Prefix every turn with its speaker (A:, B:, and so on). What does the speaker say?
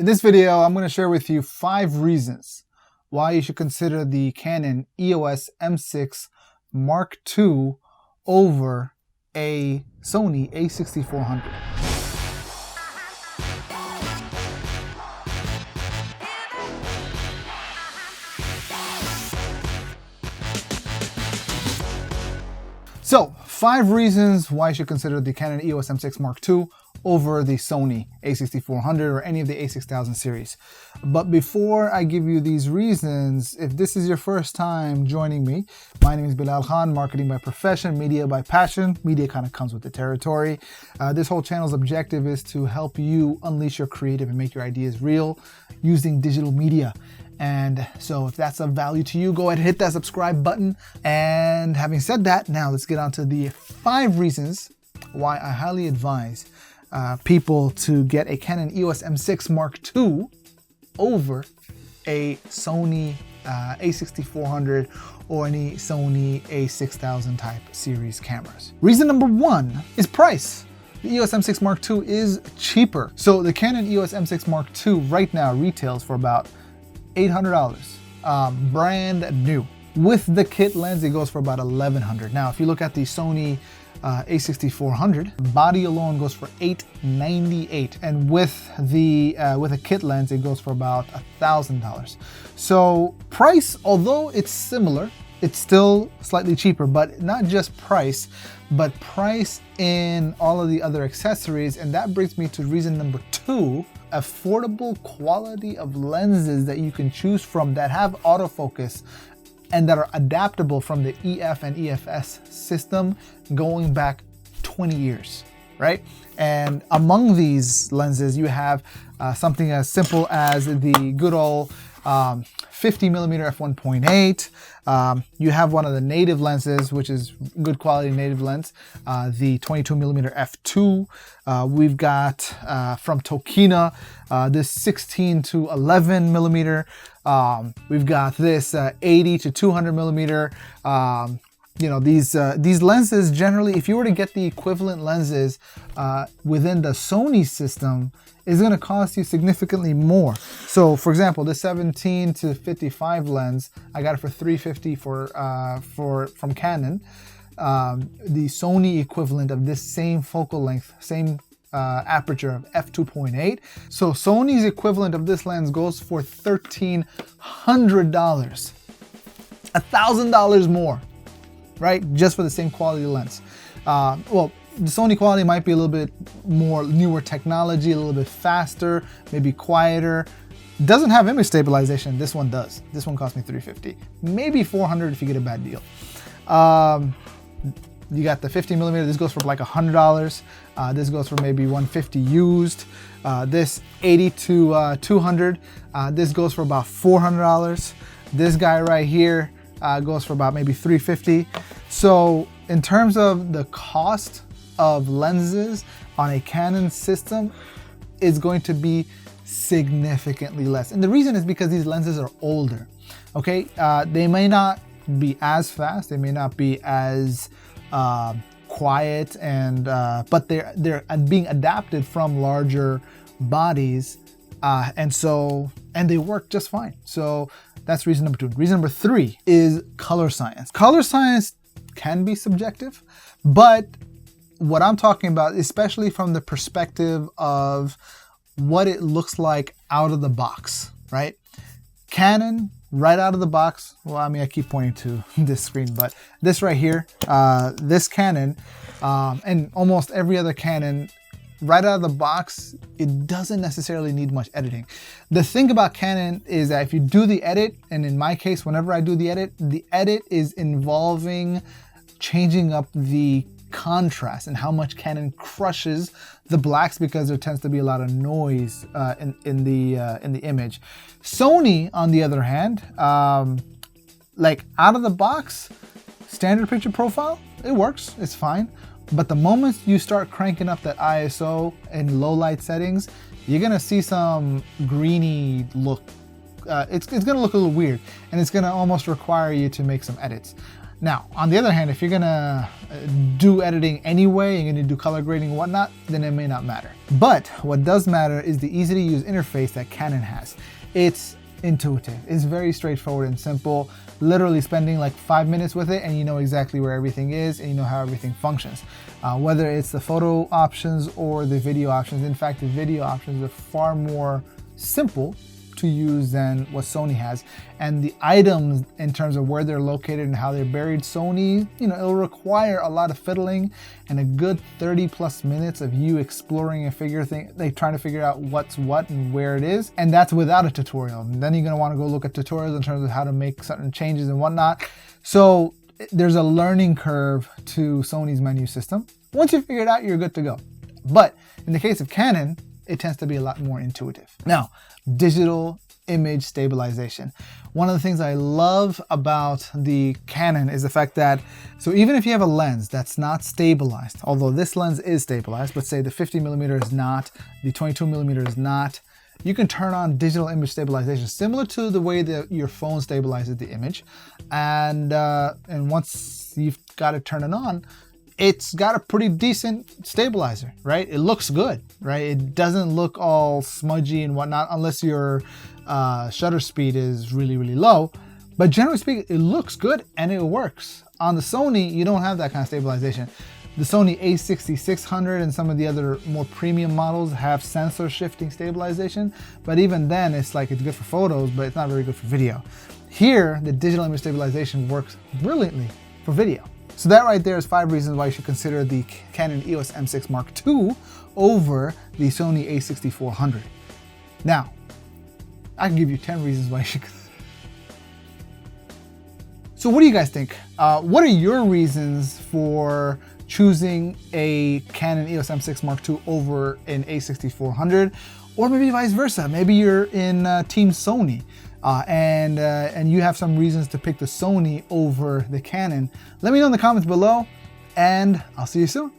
A: In this video, I'm going to share with you 5 reasons why you should consider the Canon EOS M6 Mark II over a Sony a6400. So, 5 reasons why you should consider the Canon EOS M6 Mark II over the Sony a6400 or any of the a6000 series. But before I give you these reasons, if this is your first time joining me, my name is Belal Khan, marketing by profession, media by passion. Media kind of comes with the territory. This whole channel's objective is to help you unleash your creative and make your ideas real using digital media. And so if that's of value to you, go ahead and hit that subscribe button. And having said that, now let's get on to the 5 reasons why I highly advise people to get a Canon EOS M6 Mark II over a Sony a6400 or any Sony a6000 type series cameras. Reason number 1 is price. The EOS M6 Mark II is cheaper. So the Canon EOS M6 Mark II right now retails for about $800, brand new. With the kit lens, it goes for about $1,100. Now, if you look at the Sony a6400, body alone goes for $898, and with a kit lens, it goes for about $1,000. So price, although it's similar, it's still slightly cheaper, but not just price, but price in all of the other accessories. And that brings me to reason number 2, affordable quality of lenses that you can choose from that have autofocus and that are adaptable from the EF and EFS system going back 20 years, right? And among these lenses, you have something as simple as the good old 50mm f1.8. You have one of the native lenses, which is good quality native lens, the 22mm f2. We've got from Tokina this 16 to 11mm. We've got this 80 to 200mm. You know, these lenses generally, if you were to get the equivalent lenses within the Sony system, is going to cost you significantly more. So, for example, the 17 to 55 lens, I got it for $350 from Canon. The Sony equivalent of this same focal length, same aperture of f2.8. So Sony's equivalent of this lens goes for $1,300, $1,000 more, right? Just for the same quality lens. Well, the Sony quality might be a little bit more newer technology, a little bit faster, maybe quieter. Doesn't have image stabilization. This one does. This one cost me $350, maybe $400 if you get a bad deal. You got the 50mm. This goes for like $100. This goes for maybe $150 used. This 80 to 200. This goes for about $400. This guy right here goes for about maybe $350. So in terms of the cost of lenses on a Canon system, is going to be significantly less. And the reason is because these lenses are older. Okay, they may not be as fast, they may not be as quiet, and but they're being adapted from larger bodies, and they work just fine. So that's reason number 2. Reason number 3 is color science. Color science can be subjective, but what I'm talking about, especially from the perspective of what it looks like out of the box, right? Canon, right out of the box, well, I mean, I keep pointing to this screen, but this right here, this Canon, and almost every other Canon, right out of the box, it doesn't necessarily need much editing. The thing about Canon is that if you do the edit, and in my case, whenever I do the edit is involving changing up the contrast and how much Canon crushes the blacks, because there tends to be a lot of noise in the image. Sony, on the other hand, like out of the box, standard picture profile, it works, it's fine. But the moment you start cranking up that ISO in low light settings, you're gonna see some greeny look. It's gonna look a little weird, and it's gonna almost require you to make some edits. Now, on the other hand, if you're gonna do editing anyway, you're gonna do color grading and whatnot, then it may not matter. But what does matter is the easy to use interface that Canon has. It's intuitive, it's very straightforward and simple, literally spending like 5 minutes with it and you know exactly where everything is and you know how everything functions. Whether it's the photo options or the video options. In fact, the video options are far more simple to use than what Sony has, and the items in terms of where they're located and how they're buried, Sony, you know, it'll require a lot of fiddling and a good 30+ minutes of you exploring and trying to figure out what's what and where it is, and that's without a tutorial. And then you're going to want to go look at tutorials in terms of how to make certain changes and whatnot. So there's a learning curve to Sony's menu system. Once you figure it out, you're good to go. But in the case of Canon, it tends to be a lot more intuitive. Now, digital image stabilization. One of the things I love about the Canon is the fact that, so even if you have a lens that's not stabilized, although this lens is stabilized, but say the 50mm is not, the 22mm is not, you can turn on digital image stabilization, similar to the way that your phone stabilizes the image. And once you've got it turned on, it's got a pretty decent stabilizer, right? It looks good, right? It doesn't look all smudgy and whatnot unless your shutter speed is really, really low. But generally speaking, it looks good and it works. On the Sony, you don't have that kind of stabilization. The Sony a6400 and some of the other more premium models have sensor shifting stabilization, but even then it's like it's good for photos, but it's not very good for video. Here, the digital image stabilization works brilliantly for video. So that right there is 5 reasons why you should consider the Canon EOS M6 Mark II over the Sony a6400. Now, I can give you 10 reasons why you should consider. So what do you guys think? What are your reasons for choosing a Canon EOS M6 Mark II over an a6400? Or maybe vice versa. Maybe you're in Team Sony. And you have some reasons to pick the Sony over the Canon. Let me know in the comments below, and I'll see you soon.